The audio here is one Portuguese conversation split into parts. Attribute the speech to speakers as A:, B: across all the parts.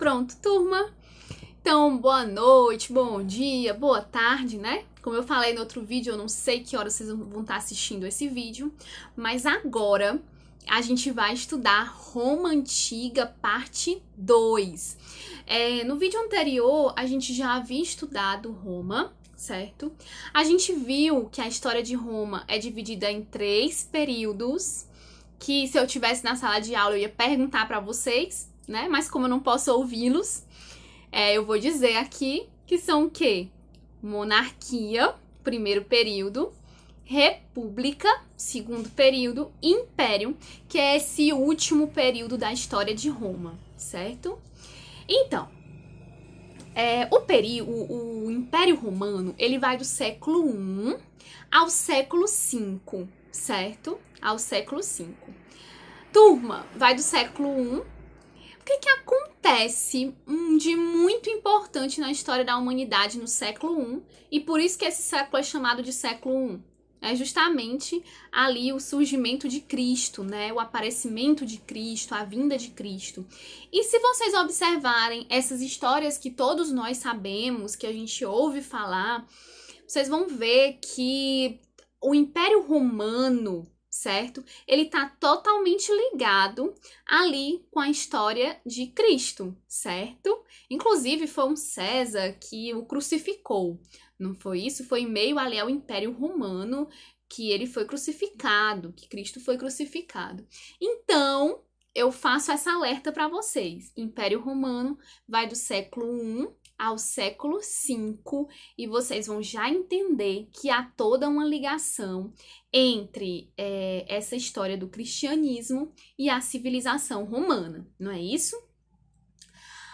A: Pronto, turma. Então, boa noite, bom dia, boa tarde, né? Como eu falei no outro vídeo, eu não sei que hora vocês vão estar assistindo esse vídeo, mas agora a gente vai estudar Roma Antiga, parte 2. No vídeo anterior, a gente já havia estudado Roma, certo? A gente viu que a história de Roma é dividida em 3 períodos, que se eu tivesse na sala de aula eu ia perguntar para vocês, né? Mas como eu não posso ouvi-los, eu vou dizer aqui que são o quê? Monarquia, primeiro período, república, segundo período, e império, que é esse último período da história de Roma, certo? Então, o Império Romano, ele vai do século I ao século V, certo? Ao século V. Turma, vai do século I. O que acontece de muito importante na história da humanidade no século I? E por isso que esse século é chamado de século I. É justamente ali o surgimento de Cristo, né? O aparecimento de Cristo, a vinda de Cristo. E se vocês observarem essas histórias que todos nós sabemos, que a gente ouve falar, vocês vão ver que o Império Romano, certo? Ele tá totalmente ligado ali com a história de Cristo, certo? Inclusive foi um César que o crucificou. Não foi isso? Foi em meio ali ao Império Romano que ele foi crucificado, que Cristo foi crucificado. Então, eu faço essa alerta para vocês. Império Romano vai do século I ao século V, e vocês vão já entender que há toda uma ligação entre essa história do cristianismo e a civilização romana, não é isso?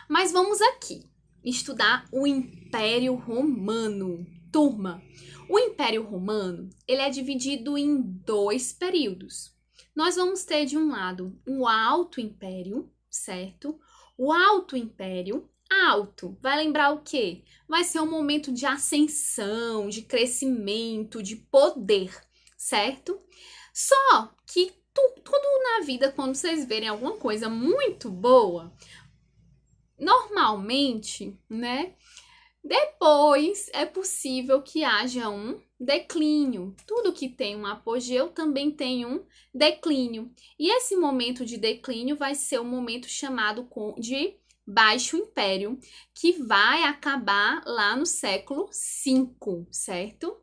A: Mas vamos aqui estudar o Império Romano. Turma, o Império Romano, ele é dividido em 2 períodos. Nós vamos ter de um lado o Alto Império, certo? O Alto Império, alto, vai lembrar o quê? Vai ser um momento de ascensão, de crescimento, de poder, certo? Só que tudo na vida, quando vocês verem alguma coisa muito boa, normalmente, né? Depois é possível que haja um declínio. Tudo que tem um apogeu também tem um declínio. E esse momento de declínio vai ser o momento chamado de Baixo Império, que vai acabar lá no século V, certo?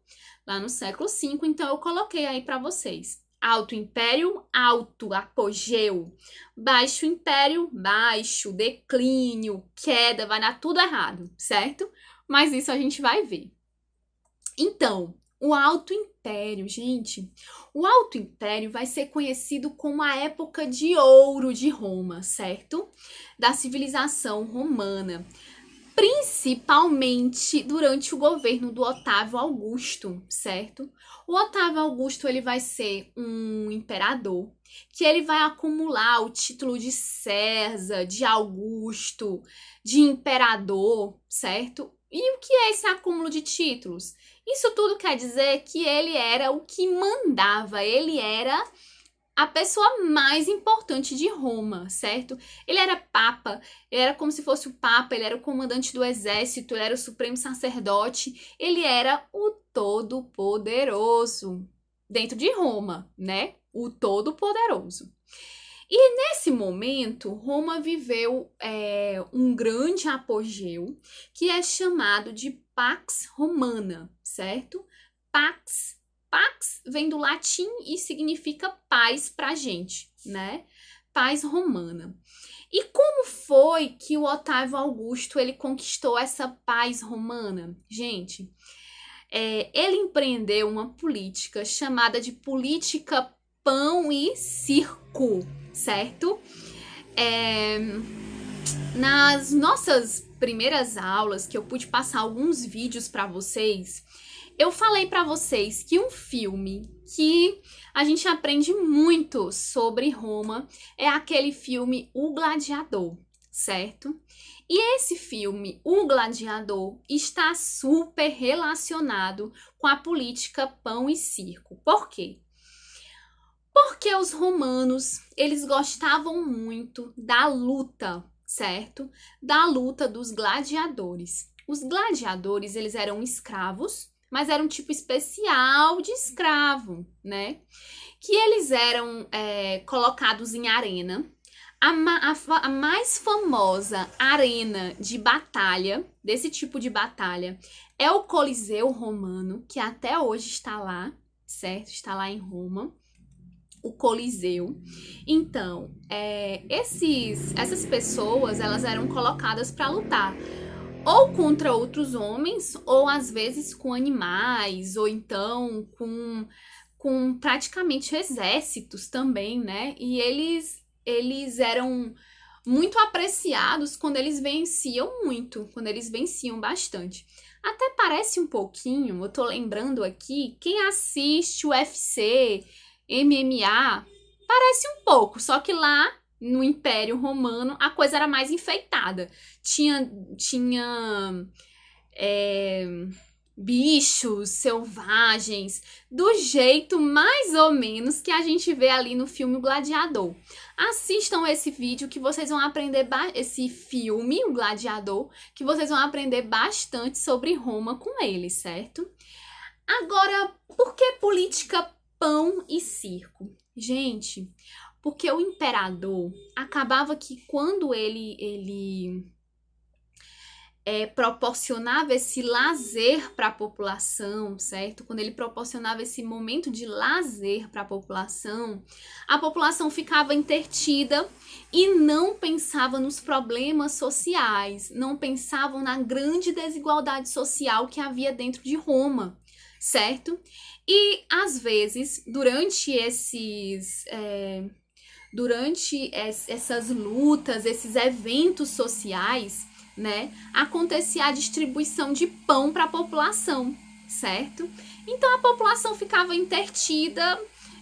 A: Lá no século V, então eu coloquei aí para vocês. Alto Império, alto, apogeu. Baixo Império, baixo, declínio, queda, vai dar tudo errado, certo? Mas isso a gente vai ver. Então, o Alto Império, gente, o Alto Império vai ser conhecido como a época de ouro de Roma, certo? Da civilização romana, principalmente durante o governo do Otávio Augusto, certo? O Otávio Augusto, ele vai ser um imperador que ele vai acumular o título de César, de Augusto, de imperador, certo? E o que é esse acúmulo de títulos? Isso tudo quer dizer que ele era o que mandava, ele era a pessoa mais importante de Roma, certo? Ele era papa, ele era como se fosse o papa, ele era o comandante do exército, ele era o supremo sacerdote, ele era o todo-poderoso dentro de Roma, né? O todo-poderoso. E nesse momento, Roma viveu um grande apogeu, que é chamado de Pax Romana, certo? Pax vem do latim e significa paz pra gente, né? Paz romana. E como foi que o Otávio Augusto ele conquistou essa paz romana? Gente, ele empreendeu uma política chamada de política pão e circo, certo? Nas nossas primeiras aulas, que eu pude passar alguns vídeos para vocês, eu falei para vocês que um filme que a gente aprende muito sobre Roma é aquele filme O Gladiador, certo? E esse filme, O Gladiador, está super relacionado com a política pão e circo. Por quê? Porque os romanos, eles gostavam muito da luta, certo? Da luta dos gladiadores. Os gladiadores, eles eram escravos, mas era um tipo especial de escravo, né? Que eles eram colocados em arena. A mais famosa arena de batalha, desse tipo de batalha, é o Coliseu Romano, que até hoje está lá, certo? Está lá em Roma, o Coliseu. Então, essas pessoas, elas eram colocadas para lutar ou contra outros homens, ou às vezes com animais, ou então com praticamente exércitos também, né? E eles eram muito apreciados quando eles venciam muito, quando eles venciam bastante. Até parece um pouquinho, eu tô lembrando aqui, quem assiste o UFC, MMA, parece um pouco, só que lá no Império Romano a coisa era mais enfeitada. Tinha bichos selvagens, do jeito mais ou menos que a gente vê ali no filme O Gladiador. Assistam esse vídeo que vocês vão aprender, esse filme, O Gladiador, que vocês vão aprender bastante sobre Roma com ele, certo? Agora, por que política, pão e circo? Gente, porque o imperador acabava que quando ele proporcionava esse lazer para a população, certo? Quando ele proporcionava esse momento de lazer para a população ficava entretida e não pensava nos problemas sociais, não pensavam na grande desigualdade social que havia dentro de Roma, certo? E às vezes, durante essas lutas, esses eventos sociais, né, acontecia a distribuição de pão para a população, certo? Então a população ficava entretida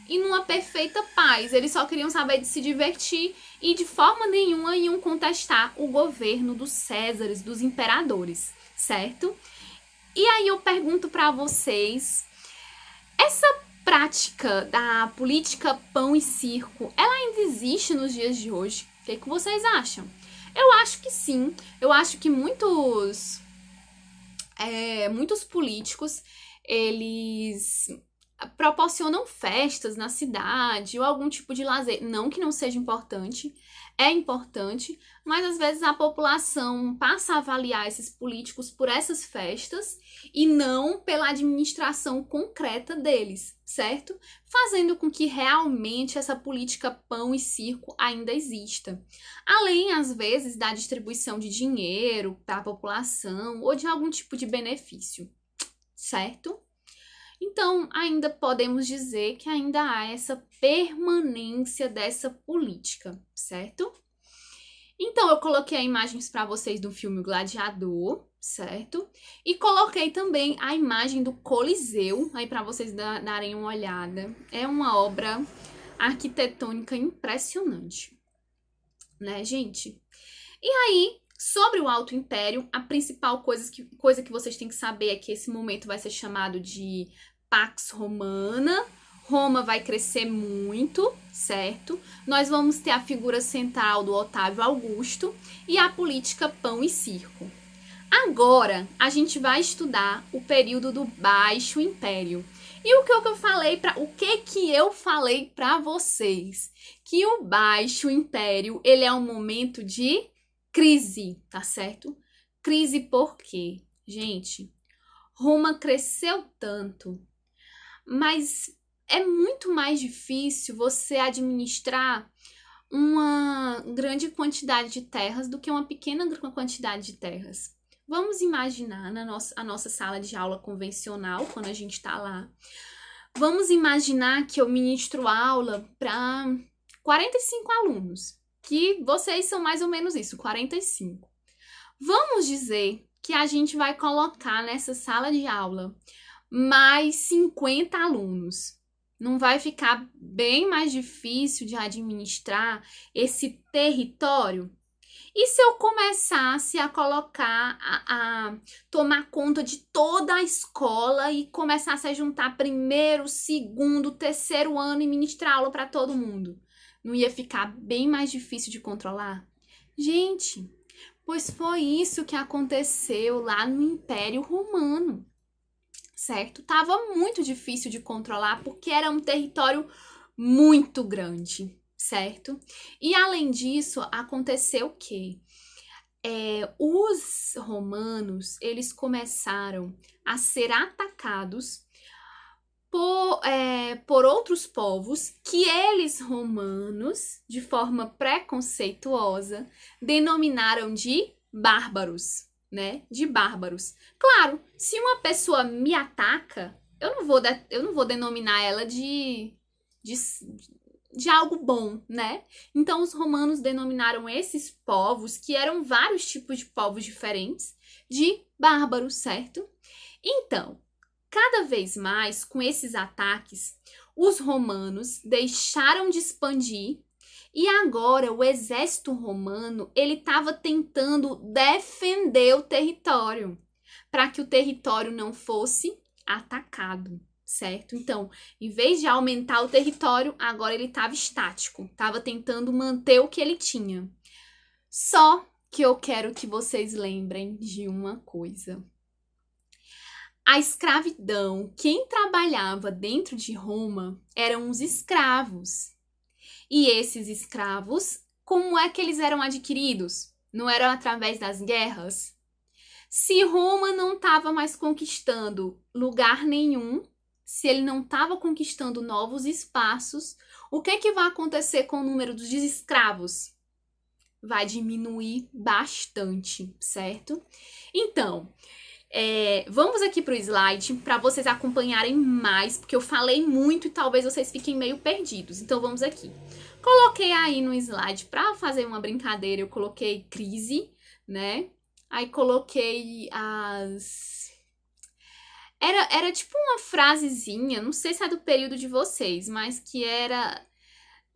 A: e numa perfeita paz. Eles só queriam saber de se divertir e de forma nenhuma iam contestar o governo dos Césares, dos imperadores, certo? E aí eu pergunto para vocês, essa prática da política pão e circo, ela ainda existe nos dias de hoje? O que vocês acham? Eu acho que sim. Eu acho que muitos políticos, eles proporcionam festas na cidade ou algum tipo de lazer. Não que não seja importante, é importante, mas às vezes a população passa a avaliar esses políticos por essas festas e não pela administração concreta deles, certo? Fazendo com que realmente essa política pão e circo ainda exista. Além, às vezes, da distribuição de dinheiro para a população ou de algum tipo de benefício, certo? Então, ainda podemos dizer que ainda há essa permanência dessa política, certo? Então, eu coloquei imagens para vocês do filme Gladiador, certo? E coloquei também a imagem do Coliseu, aí para vocês darem uma olhada. É uma obra arquitetônica impressionante, né, gente? E aí, sobre o Alto Império, a principal coisa que vocês têm que saber é que esse momento vai ser chamado de Pax Romana. Roma vai crescer muito, certo? Nós vamos ter a figura central do Otávio Augusto e a política pão e circo. Agora, a gente vai estudar o período do Baixo Império. E o que eu falei para vocês? Que o Baixo Império, ele é um momento de crise, tá certo? Crise por quê? Gente, Roma cresceu tanto, mas é muito mais difícil você administrar uma grande quantidade de terras do que uma pequena quantidade de terras. Vamos imaginar a nossa sala de aula convencional, quando a gente está lá. Vamos imaginar que eu ministro aula para 45 alunos, que vocês são mais ou menos isso, 45. Vamos dizer que a gente vai colocar nessa sala de aula mais 50 alunos. Não vai ficar bem mais difícil de administrar esse território? E se eu começasse a colocar, a tomar conta de toda a escola e começasse a juntar primeiro, segundo, terceiro ano e ministrar aula para todo mundo? Não ia ficar bem mais difícil de controlar? Gente, pois foi isso que aconteceu lá no Império Romano, certo? Tava muito difícil de controlar porque era um território muito grande, certo? E além disso, aconteceu o quê? Os romanos, eles começaram a ser atacados por outros povos que eles, romanos, de forma preconceituosa, denominaram de bárbaros, né? De bárbaros. Claro, se uma pessoa me ataca, eu não vou denominar ela de, de algo bom, né? Então, os romanos denominaram esses povos, que eram vários tipos de povos diferentes, de bárbaros, certo? Então, cada vez mais, com esses ataques, os romanos deixaram de expandir e agora o exército romano ele estava tentando defender o território para que o território não fosse atacado, certo? Então, em vez de aumentar o território, agora ele estava estático, estava tentando manter o que ele tinha. Só que eu quero que vocês lembrem de uma coisa. A escravidão, quem trabalhava dentro de Roma eram os escravos. E esses escravos, como é que eles eram adquiridos? Não eram através das guerras? Se Roma não estava mais conquistando lugar nenhum, se ele não estava conquistando novos espaços, o que vai acontecer com o número dos escravos? Vai diminuir bastante, certo? Então, vamos aqui para o slide para vocês acompanharem mais, porque eu falei muito e talvez vocês fiquem meio perdidos. Então vamos aqui. Coloquei aí no slide para fazer uma brincadeira, eu coloquei crise, né? Aí coloquei Era tipo uma frasezinha, não sei se é do período de vocês, mas que era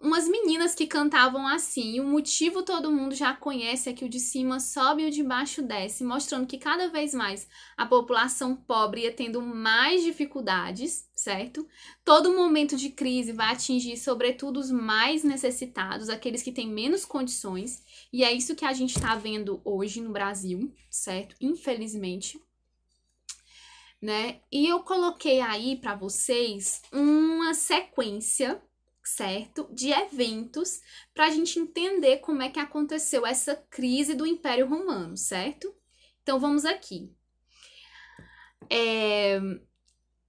A: umas meninas que cantavam assim, e o motivo todo mundo já conhece é que o de cima sobe e o de baixo desce, mostrando que cada vez mais a população pobre ia tendo mais dificuldades, certo? Todo momento de crise vai atingir, sobretudo, os mais necessitados, aqueles que têm menos condições, e é isso que a gente tá vendo hoje no Brasil, certo? Infelizmente. Né? E eu coloquei aí para vocês uma sequência, certo? De eventos para a gente entender como é que aconteceu essa crise do Império Romano, certo? Então vamos aqui.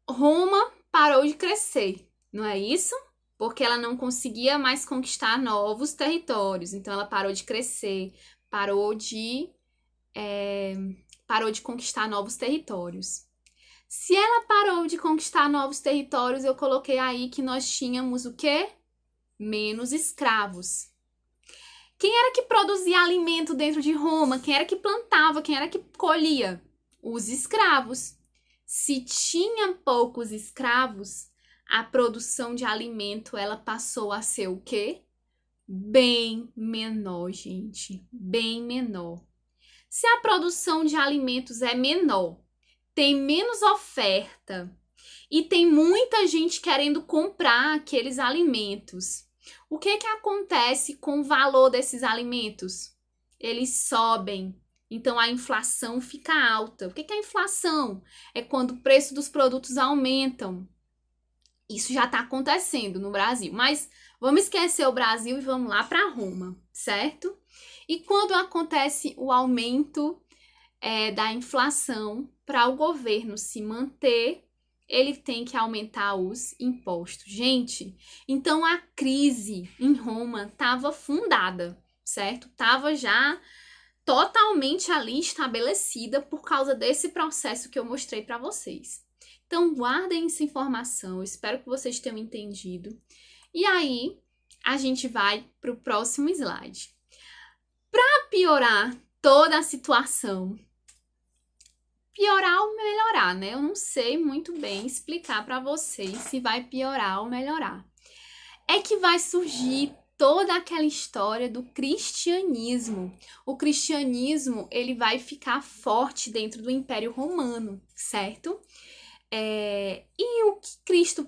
A: Roma parou de crescer, não é isso? Porque ela não conseguia mais conquistar novos territórios. Então ela parou de crescer, parou de conquistar novos territórios. Se ela parou de conquistar novos territórios, eu coloquei aí que nós tínhamos o quê? Menos escravos. Quem era que produzia alimento dentro de Roma? Quem era que plantava? Quem era que colhia? Os escravos. Se tinha poucos escravos, a produção de alimento ela passou a ser o quê? Bem menor, gente. Bem menor. Se a produção de alimentos é menor, tem menos oferta e tem muita gente querendo comprar aqueles alimentos. O que acontece com o valor desses alimentos? Eles sobem. Então a inflação fica alta. O que é a inflação? É quando o preço dos produtos aumentam. Isso já está acontecendo no Brasil. Mas vamos esquecer o Brasil e vamos lá para Roma, certo? E quando acontece o aumento da inflação, para o governo se manter, ele tem que aumentar os impostos. Gente, então a crise em Roma estava fundada, certo? Estava já totalmente ali estabelecida por causa desse processo que eu mostrei para vocês. Então, guardem essa informação, eu espero que vocês tenham entendido. E aí, a gente vai para o próximo slide. Para piorar toda a situação, piorar ou melhorar, né? Eu não sei muito bem explicar para vocês se vai piorar ou melhorar. É que vai surgir toda aquela história do cristianismo. O cristianismo, ele vai ficar forte dentro do Império Romano, certo? E o que Cristo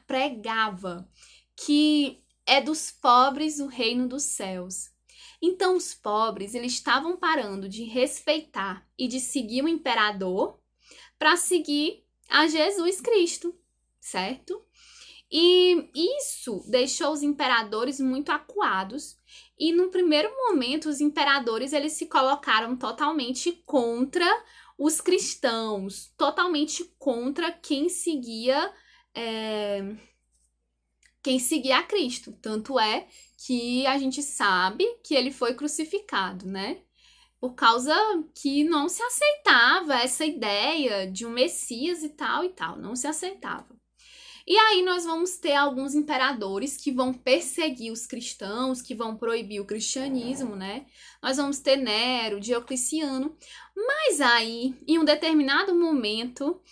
A: pregava? Que é dos pobres o reino dos céus. Então, os pobres, eles estavam parando de respeitar e de seguir o imperador para seguir a Jesus Cristo, certo? E isso deixou os imperadores muito acuados. E no primeiro momento, os imperadores eles se colocaram totalmente contra os cristãos, totalmente contra quem seguia a Cristo. Tanto é que a gente sabe que ele foi crucificado, né? Por causa que não se aceitava essa ideia de um Messias e tal, não se aceitava. E aí nós vamos ter alguns imperadores que vão perseguir os cristãos, que vão proibir o cristianismo, né? Nós vamos ter Nero, Diocleciano, mas aí, em um determinado momento,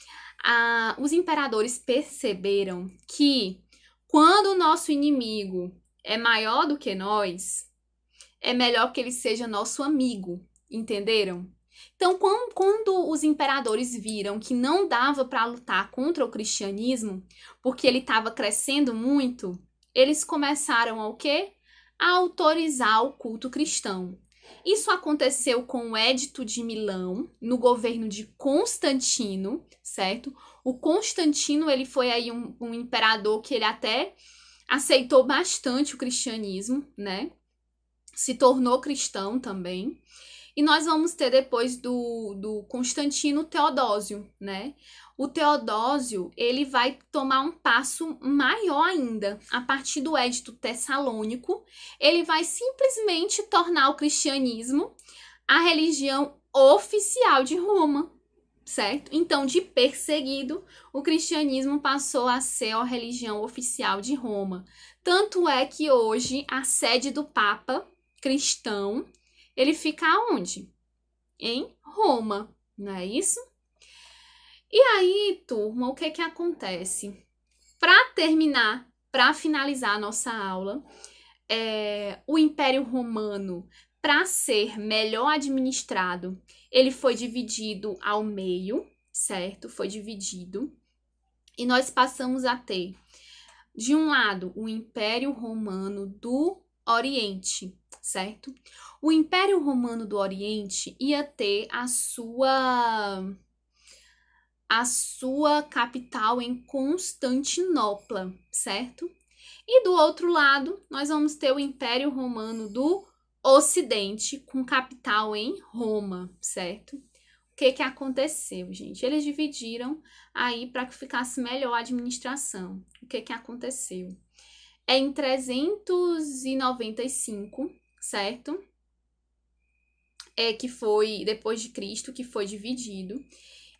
A: os imperadores perceberam que quando o nosso inimigo é maior do que nós, é melhor que ele seja nosso amigo, entenderam? Então, quando os imperadores viram que não dava para lutar contra o cristianismo, porque ele estava crescendo muito, eles começaram a o quê? A autorizar o culto cristão. Isso aconteceu com o Édito de Milão, no governo de Constantino, certo? O Constantino, ele foi aí um imperador que ele até aceitou bastante o cristianismo, né? Se tornou cristão também. E nós vamos ter depois do Constantino Teodósio, né? O Teodósio, ele vai tomar um passo maior ainda. A partir do Édito Tessalônico, ele vai simplesmente tornar o cristianismo a religião oficial de Roma, certo? Então, de perseguido, o cristianismo passou a ser a religião oficial de Roma. Tanto é que hoje a sede do Papa cristão ele fica onde? Em Roma, não é isso? E aí, turma, o que acontece? Para terminar, para finalizar a nossa aula, o Império Romano, para ser melhor administrado, ele foi dividido ao meio, certo? Foi dividido. E nós passamos a ter, de um lado, o Império Romano do Oriente, certo? O Império Romano do Oriente ia ter a sua capital em Constantinopla, certo? E do outro lado, nós vamos ter o Império Romano do Ocidente com capital em Roma, certo? O que aconteceu, gente? Eles dividiram aí para que ficasse melhor a administração. O que aconteceu? Em 395, certo? Que foi depois de Cristo que foi dividido.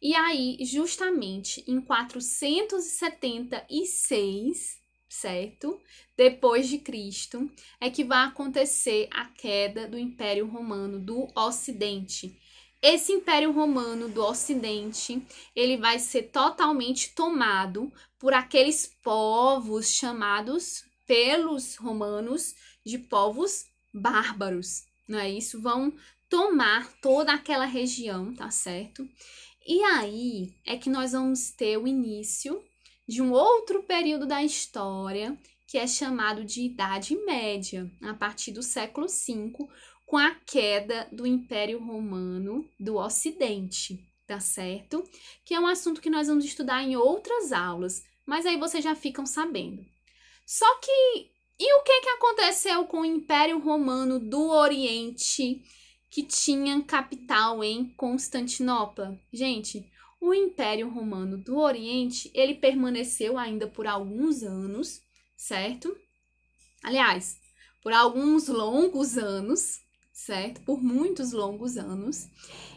A: E aí, justamente em 476, certo? Depois de Cristo, é que vai acontecer a queda do Império Romano do Ocidente. Esse Império Romano do Ocidente, ele vai ser totalmente tomado por aqueles povos chamados pelos romanos de povos bárbaros, não é isso? Vão tomar toda aquela região, tá certo? E aí é que nós vamos ter o início de um outro período da história que é chamado de Idade Média, a partir do século V, com a queda do Império Romano do Ocidente, tá certo? Que é um assunto que nós vamos estudar em outras aulas, mas aí vocês já ficam sabendo. Só que, e o que aconteceu com o Império Romano do Oriente, que tinha capital em Constantinopla? Gente, o Império Romano do Oriente, ele permaneceu ainda por alguns anos, certo? Aliás, por alguns longos anos, certo? Por muitos longos anos.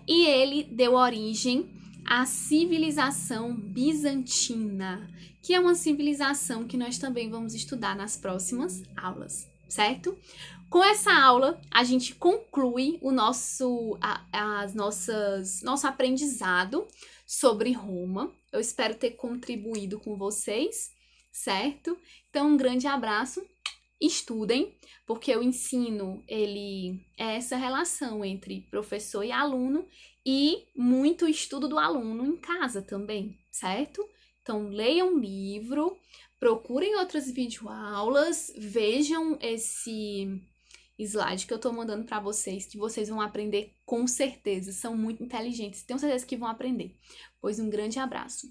A: E ele deu origem à civilização bizantina, que é uma civilização que nós também vamos estudar nas próximas aulas, certo? Com essa aula, a gente conclui o nosso aprendizado sobre Roma. Eu espero ter contribuído com vocês, certo? Então, um grande abraço. Estudem, porque o ensino, ele é essa relação entre professor e aluno e muito estudo do aluno em casa também, certo? Então, leiam livro, procurem outras videoaulas, vejam slide que eu tô mandando pra vocês, que vocês vão aprender com certeza. São muito inteligentes, tenho certeza que vão aprender. Pois um grande abraço.